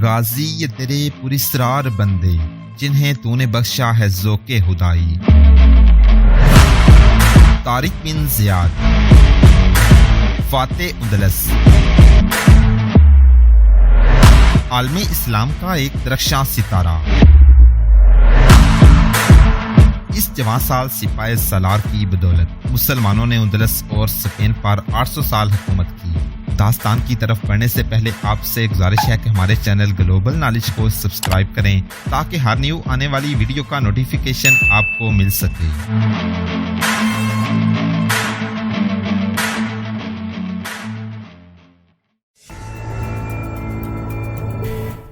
गाजी ये तेरे पुरिसरार बंदे जिन्हें तूने बख्शा है ज़ोक़े खुदाई। तारिक बिन ज़ियाद, फ़ातेह उंदलस। आलमी इस्लाम का एक दरख्शां सितारा। इस जवां साल सिपाही सलार की बदौलत मुसलमानों ने उंदलस और स्पेन पर 800 साल हुकूमत की। दास्तान की तरफ बढ़ने से पहले आपसे गुजारिश है कि हमारे चैनल ग्लोबल नॉलेज को सब्सक्राइब करें ताकि हर न्यू आने वाली वीडियो का नोटिफिकेशन आपको मिल सके।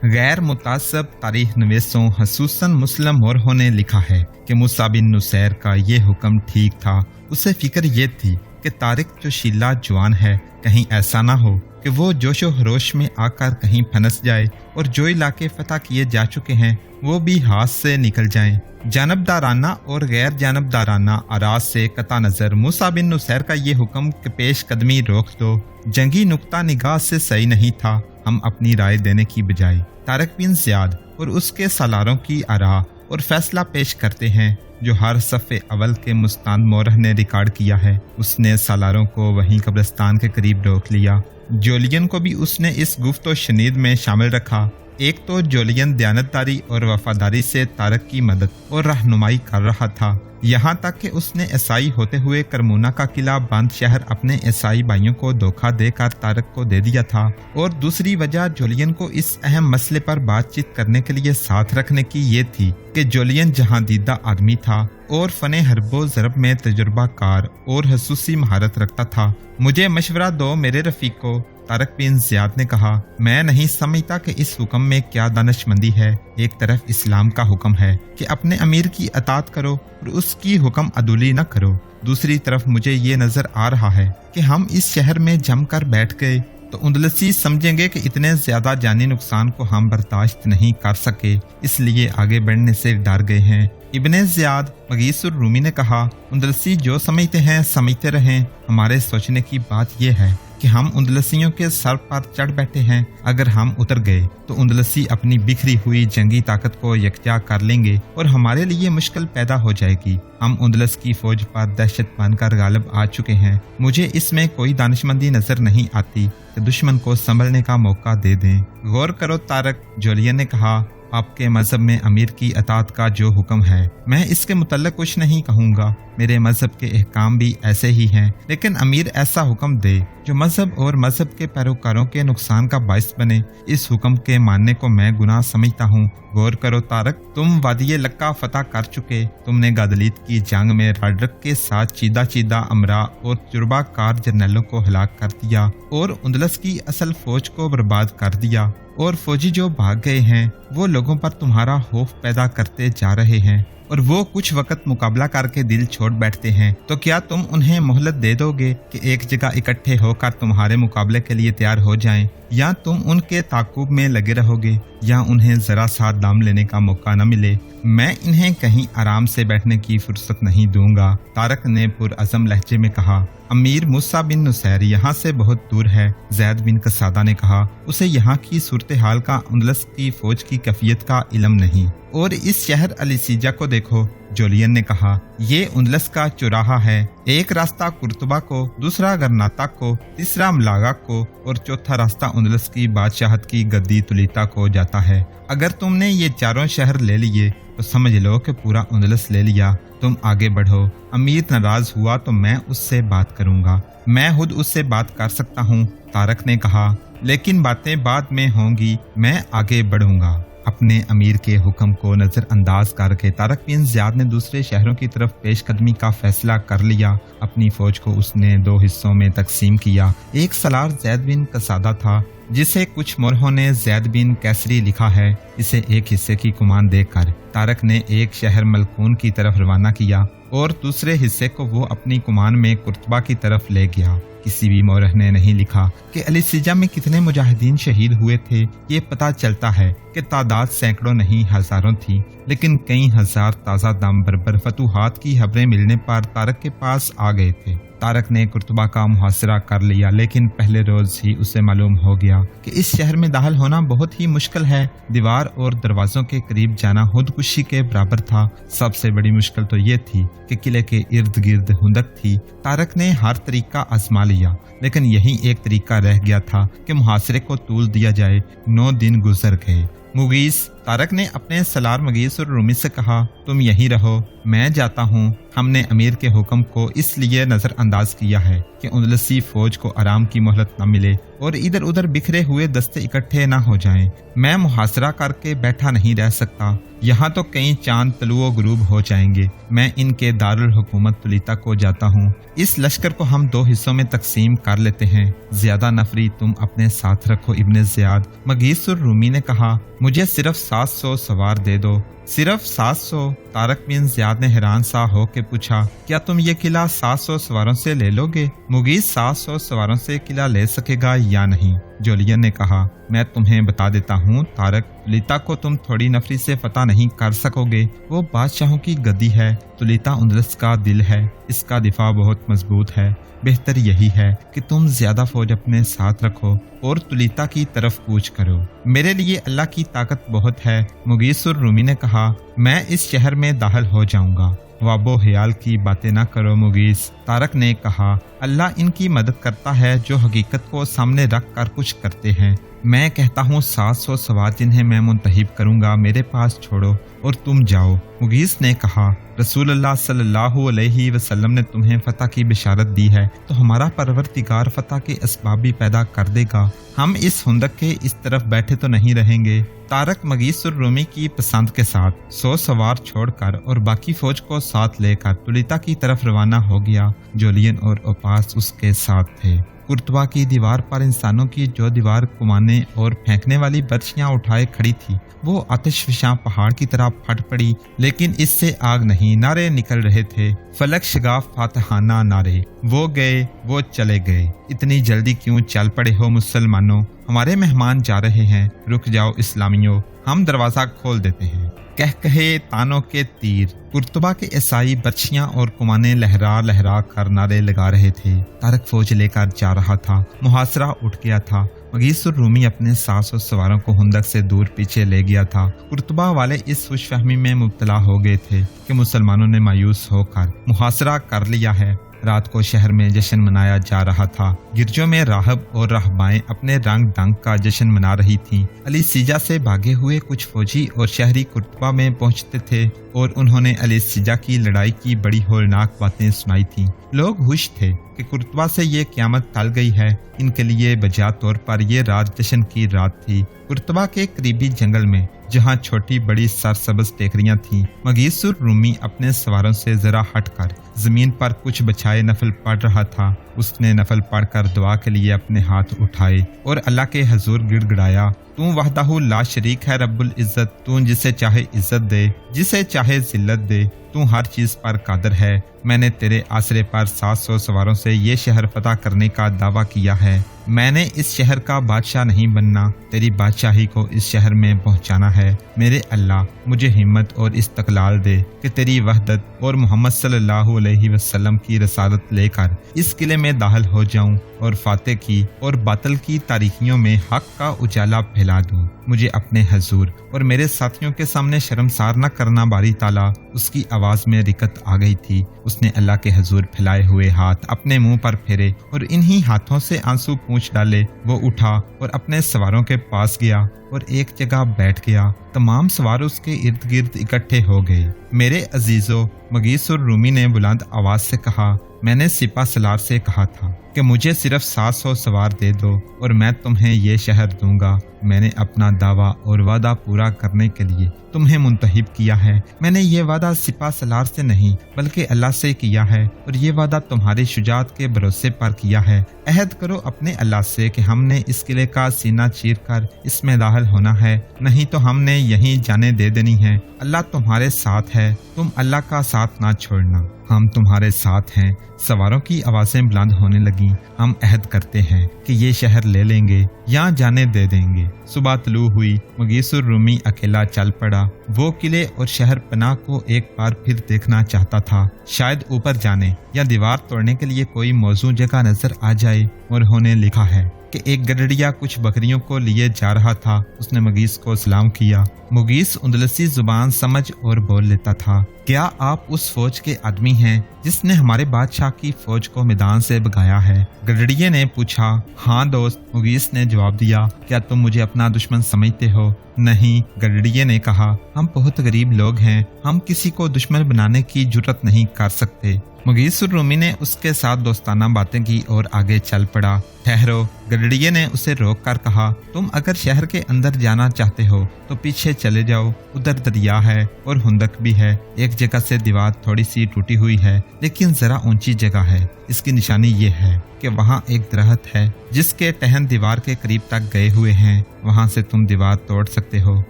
गैर मुतासब तारीख नवीसों खसूसन मुस्लिम मोरहों ने लिखा है कि मूसा बिन नुसैर का ये हुक्म ठीक था। उसे फिक्र ये थी कि तारिक जो शीला जवान है कहीं ऐसा ना हो कि वो जोशो खरोश में आकर कहीं फंस जाए और जो इलाके फतह किए जा चुके हैं वो भी हाथ से निकल जाएं। जानबदाराना और गैर जानबदाराना आराज से कता नज़र मूसा बिन नुसैर का ये हुक्म कि पेश कदमी रोक दो जंगी नुक्ता निगाह से सही नहीं था। हम अपनी राय देने की बजाय तारिक बिन ज़ियाद और उसके सालारों की आरा और फैसला पेश करते हैं जो हर सफ़े अवल के मुस्तान मोरह ने रिकॉर्ड किया है। उसने सालारों को वहीं कब्रिस्तान के करीब रोक लिया। जोलियन को भी उसने इस गुफ्तो शनीद में शामिल रखा। एक तो जोलियन दयानतदारी और वफादारी से तारिक की मदद और रहनुमाई कर रहा था, यहाँ तक कि उसने ईसाई होते हुए करमुना का किला बंद शहर अपने ईसाई भाइयों को धोखा देकर तारिक को दे दिया था। और दूसरी वजह जोलियन को इस अहम मसले पर बातचीत करने के लिए साथ रखने की ये थी कि जोलियन जहां दीदा आदमी था और फने हरबो ज़रब में तजुर्बा कार और खसूसी महारत रखता था। मुझे मशवरा दो मेरे रफीक को, तारिक बिन ज़ियाद ने कहा। मैं नहीं समझता कि इस हुक्म में क्या दानिशमंदी है। एक तरफ इस्लाम का हुक्म है कि अपने अमीर की अतात करो और उसकी हुक्म अदुली न करो, दूसरी तरफ मुझे ये नजर आ रहा है कि हम इस शहर में जमकर बैठ गए तो उंदलसी समझेंगे कि इतने ज्यादा जानी नुकसान को हम बर्दाश्त नहीं कर सके, इसलिए आगे बढ़ने से डर गए हैं। इब्ने ज़ियाद मगीसुर रूमी ने कहा, उंदलसी जो समझते हैं समझते रहें। हमारे सोचने की बात यह है कि हम उंदलसियों के सर पर चढ़ बैठे हैं। अगर हम उतर गए तो उंदलसी अपनी बिखरी हुई जंगी ताकत को यकजा कर लेंगे और हमारे लिए मुश्किल पैदा हो जाएगी। हम उंदलस की फौज पर दहशत बनकर गालिब आ चुके हैं। मुझे इसमें कोई दानिशमंदी नजर नहीं आती कि दुश्मन को संभलने का मौका दे दें। गौर करो तारिक, जोलियन ने कहा, आपके मजहब में अमीर की अतात का जो हुक्म है मैं इसके मुतल्लिक कुछ नहीं कहूँगा। मेरे मजहब के अहकाम भी ऐसे ही हैं, लेकिन अमीर ऐसा हुक्म दे जो मजहब और मजहब के पैरोकारों के नुकसान का बाइस बने। इस हुक्म के मानने को मैं गुनाह समझता हूँ। गौर करो तारिक, तुम वादिये लक्का फतह कर चुके। तुमने गादलीत की जंग में राडरक के साथ चीदा चीदा अमरा और तजुर्बाकार जर्नलों को हलाक कर दिया और उंदलस की असल फौज को बर्बाद कर दिया। और फौजी जो भाग गए हैं वो लोगों पर तुम्हारा खौफ पैदा करते जा रहे हैं और वो कुछ वक्त मुकाबला करके दिल छोड़ बैठते हैं। तो क्या तुम उन्हें मोहलत दे दोगे कि एक जगह इकट्ठे होकर तुम्हारे मुकाबले के लिए तैयार हो जाएं, या तुम उनके ताकुब में लगे रहोगे या उन्हें जरा सा दाम लेने का मौका न मिले? मैं इन्हें कहीं आराम से बैठने की फुर्सत नहीं दूंगा, तारिक ने पुरअज़म लहजे में कहा। अमीर मूसा बिन नुसैर यहाँ से बहुत दूर है, ज़ैद बिन कसादा ने कहा। उसे यहाँ की सूरत हाल का उंदलस की फौज की कैफियत का इल्म नहीं। और इस शहर अलीसीजा को देखो, जोलियन ने कहा। ये उंदलस का चौराहा है। एक रास्ता कुर्तुबा को, दूसरा गरनाता को, तीसरा मलागा को और चौथा रास्ता उंदलस की बादशाहत की गद्दी तुलीता को जाता है। अगर तुमने ये चारों शहर ले लिए तो समझ लो कि पूरा उंदलस ले लिया। तुम आगे बढ़ो। अमीर नाराज हुआ तो मैं उससे बात करूंगा। मैं खुद उससे बात कर सकता हूँ, तारिक ने कहा, लेकिन बातें बाद में होंगी। मैं आगे बढ़ूंगा। अपने अमीर के हुक्म को नजरअंदाज करके तारिक बिन ज़ियाद ने दूसरे शहरों की तरफ पेशकदमी का फैसला कर लिया। अपनी फौज को उसने दो हिस्सों में तकसीम किया। एक सलार ज़ैद बिन कसादा था, जिसे कुछ मोरहों ने ज़ैद बिन कैसरी लिखा है। इसे एक हिस्से की कमान देकर तारिक ने एक शहर मलकून की तरफ रवाना किया और दूसरे हिस्से को वो अपनी कमान में कुर्तबा की तरफ ले गया। किसी भी मोरह ने नहीं लिखा कि अलीसीजा में कितने मुजाहिदीन शहीद हुए थे। ये पता चलता है कि तादाद सैकड़ों नहीं हजारों थी, लेकिन कई हजार ताज़ा दम बरबर फतूहात की खबरें मिलने पर तारिक के पास आ गए थे। तारक ने कुर्तबा का मुहासरा कर लिया, लेकिन पहले रोज ही उसे मालूम हो गया कि इस शहर में दाखिल होना बहुत ही मुश्किल है। दीवार और दरवाजों के करीब जाना खुदकुशी के बराबर था। सबसे बड़ी मुश्किल तो ये थी कि किले के इर्द गिर्द खुंदक थी। तारक ने हर तरीका आजमा लिया, लेकिन यही एक तरीका रह गया था कि मुहासरे को तूल दिया जाए। 9 दिन गुजर गए। मुगीस, तारक ने अपने सलार मगीस और रूमी से कहा, तुम यहीं रहो, मैं जाता हूँ। हमने अमीर के हुक्म को इसलिए नजरअंदाज किया है कि उंदलसी फौज को आराम की मोहलत न मिले और इधर उधर बिखरे हुए दस्ते इकट्ठे न हो जाएं। मैं मुहासरा करके बैठा नहीं रह सकता। यहाँ तो कई चांद तलुओ गुरूब हो जाएंगे। मैं इनके दारुल हुकूमत तुलीता को जाता हूँ। इस लश्कर को हम 2 हिस्सों में तकसीम कर लेते हैं। ज्यादा नफरी तुम अपने साथ रखो इब्ने ज़ियाद। मगीस और रूमी ने कहा, मुझे सिर्फ 700 सवार दे दो। सिर्फ 700? तारक बिन ज़ियाद ने हैरान सा हो के पूछा, क्या तुम ये किला 700 सवारों से ले लोगे? मुगीस 700 सवारों से किला ले सकेगा या नहीं? जोलियन ने कहा, मैं तुम्हें बता देता हूँ तारक, तुलीता को तुम थोड़ी नफरी से फतह नहीं कर सकोगे। वो बादशाहों की गद्दी है। तुलीता उंदलस का दिल है। इसका दिफा बहुत मजबूत है। बेहतर यही है कि तुम ज्यादा फौज अपने साथ रखो और तुलीता की तरफ कूच करो। मेरे लिए अल्लाह की ताकत बहुत है। मुगीस और रूमी ने कहा, मैं इस शहर में दाखिल हो जाऊंगा। वाबो ख्याल की बातें ना करो मुगीस। तारक ने कहा, अल्लाह इनकी मदद करता है जो हकीकत को सामने रख कर कुछ करते हैं। मैं कहता हूँ 700 सवार जिन्हें मैं मुंतहिब करूंगा मेरे पास छोड़ो और तुम जाओ। मुगीस ने कहा, रसूलुल्लाह सल्लल्लाहु अलैहि वसल्लम ने तुम्हें फतह की बिशारत दी है, तो हमारा परवरदिगार फतह के असबाब भी पैदा कर देगा। हम इस खुंदक के इस तरफ बैठे तो नहीं रहेंगे। तारक मगीस और रूमी की पसंद के साथ 100 सवार छोड़कर और बाकी फौज को साथ लेकर तुलीता की तरफ रवाना हो गया। जोलियन और ओपास उसके साथ थे। कुर्तबा की दीवार पर इंसानों की जो दीवार कुमाने और फेंकने वाली बर्छियां उठाए खड़ी थी, वो आतिशफशां पहाड़ की तरह फट पड़ी, लेकिन इससे आग नहीं। नारे निकल रहे थे, फलक शगाफ फातहाना नारे। वो गए, वो चले गए। इतनी जल्दी क्यों चल पड़े हो मुसलमानों? हमारे मेहमान जा रहे हैं। रुक जाओ इस्लामियों, हम दरवाजा खोल देते हैं। कह कहे तानों के तीर, कुर्तबा के ईसाई बर्छियां और कुमाने लहरा लहरा कर नारे लगा रहे थे। तारक फौज लेकर जा रहा था। मुहासरा उठ गया था। मगीस और रूमी अपने 700 सवारों को हुंदक से दूर पीछे ले गया था। कुर्तबा वाले इस खुशफहमी में मुब्तला हो गए थे कि मुसलमानों ने मायूस होकर मुहासरा कर लिया है। रात को शहर में जश्न मनाया जा रहा था। गिरजों में राहब और राहबाएं अपने रंग ढंग का जश्न मना रही थीं। अली सीजा से भागे हुए कुछ फौजी और शहरी कुर्तबा में पहुंचते थे और उन्होंने अली सीजा की लड़ाई की बड़ी होलनाक बातें सुनाई थीं। लोग खुश थे कि कुर्तबा से ये क़यामत टल गई है। इनके लिए बजा तौर पर ये रात जश्न की रात थी। कुर्तबा के करीबी जंगल में जहाँ छोटी बड़ी सरसब्ज टेकरियां थीं, मगीस और रूमी अपने सवारों से जरा हटकर जमीन पर कुछ बछाए नफल पढ़ रहा था। उसने नफल पढ़कर दुआ के लिए अपने हाथ उठाए और अल्लाह के हजूर गिड़गिड़ाया, तू वहदहू ला शरीक है रब्बुल इज्जत। तू जिसे चाहे इज्जत दे, जिसे चाहे जिल्लत दे। तू हर चीज पर कादर है। मैंने तेरे आसरे पर 700 सवारों से ये शहर फतह करने का दावा किया है। मैंने इस शहर का बादशाह नहीं बनना, तेरी बादशाही को इस शहर में पहुंचाना है। मेरे अल्लाह, मुझे हिम्मत और इस्तकलाल दे कि तेरी वहदत और मोहम्मद सल्लल्लाहु अलैहि वसल्लम की रसालत लेकर इस किले में दाखिल हो जाऊं और फातेह की और बातिल की तारीखियों में हक का उजाला फैला दूं। मुझे अपने हजूर और मेरे साथियों के सामने शर्मसार न करना बारी ताला। उसकी आवाज में रिकत आ गई थी। उसने अल्लाह के हजूर फैलाए हुए हाथ अपने मुंह पर फेरे और इन्हीं हाथों से आंसू पूंछ डाले। वो उठा और अपने सवारों के पास गया और एक जगह बैठ गया। तमाम सवार उसके इर्द गिर्द इकट्ठे हो गए। मेरे अजीजों, मगीस और रूमी ने बुलंद आवाज से कहा, मैंने सिपा सलार से कहा था कि मुझे सिर्फ 700 सवार दे दो और मैं तुम्हें ये शहर दूंगा। मैंने अपना दावा और वादा पूरा करने के लिए तुम्हें मुंतहिब किया है। मैंने ये वादा सिपा सलार से नहीं बल्कि अल्लाह से किया है और ये वादा तुम्हारी शुजात के भरोसे पर किया है। अहद करो अपने अल्लाह से कि हमने इस किले का सीना चीर कर इसमें दाखिल होना है, नहीं तो हमने यहीं जाने दे देनी है। अल्लाह तुम्हारे साथ है, तुम अल्लाह का साथ ना छोड़ना। हम तुम्हारे साथ हैं। सवारों की आवाजें बुलंद होने लगी। हम अहद करते हैं कि ये शहर ले लेंगे या जाने दे देंगे। सुबह तलू हुई। मुगीसुर रूमी अकेला चल पड़ा। वो किले और शहर पनाह को एक बार फिर देखना चाहता था। शायद ऊपर जाने या दीवार तोड़ने के लिए कोई मौजूद जगह नजर आ जाए। उन्होंने लिखा है कि एक गडरिया कुछ बकरियों को लिए जा रहा था। उसने मुगीस को सलाम किया। मुगीस उंदलसी जुबान समझ और बोल लेता था। क्या आप उस फौज के आदमी हैं जिसने हमारे बादशाह की फौज को मैदान से भगाया है? गडरिये ने पूछा। हाँ दोस्त, मुगीस ने जवाब दिया। क्या तुम मुझे अपना दुश्मन समझते हो? नहीं, गडरिये ने कहा। हम बहुत गरीब लोग हैं। हम किसी को दुश्मन बनाने की जुर्रत नहीं कर सकते। मुगीसुर रूमी ने उसके साथ दोस्ताना बातें की और आगे चल पड़ा। ठहरो, गडरिये ने उसे रोक कर कहा। तुम अगर शहर के अंदर जाना चाहते हो तो पीछे चले जाओ। उधर दरिया है और हुंदक भी है। एक जगह से दीवार थोड़ी सी टूटी हुई है, लेकिन जरा ऊंची जगह है। इसकी निशानी ये है कि वहाँ एक दरख्त है जिसके टहन दीवार के करीब तक गए हुए हैं। वहाँ से तुम दीवार तोड़ सकते हो।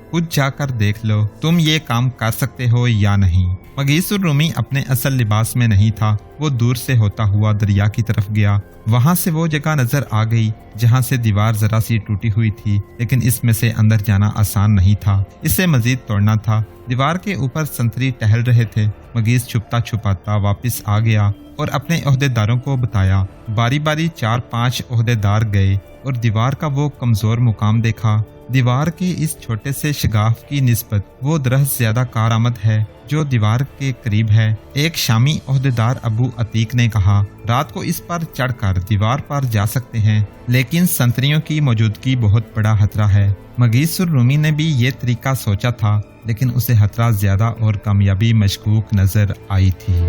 खुद जाकर देख लो तुम ये काम कर सकते हो या नहीं। मुगीसुर रूमी अपने असल लिबास में नहीं था। वो दूर से होता हुआ दरिया की तरफ गया। वहाँ से वो जगह नजर आ गई जहाँ से दीवार जरा सी टूटी हुई थी, लेकिन इसमें से अंदर जाना आसान नहीं था। इसे मजीद तोड़ना था। दीवार के ऊपर संतरी टहल रहे थे। मुगीस छुपता छुपाता वापस आ गया और अपने ओहदेदारों को बताया। बारी बारी 4-5 ओहदेदार गए और दीवार का वो कमजोर मुकाम देखा। दीवार के इस छोटे से शगाफ की निस्बत वो दरख्त ज्यादा कारआमद है जो दीवार के करीब है। एक शामी ओहदेदार अबू अतीक ने कहा, रात को इस पर चढ़कर दीवार पर जा सकते हैं, लेकिन संतरियों की मौजूदगी बहुत बड़ा खतरा है। मुगीसुर रूमी ने भी ये तरीका सोचा था, लेकिन उसे खतरा ज्यादा और कामयाबी मशकूक नजर आई थी।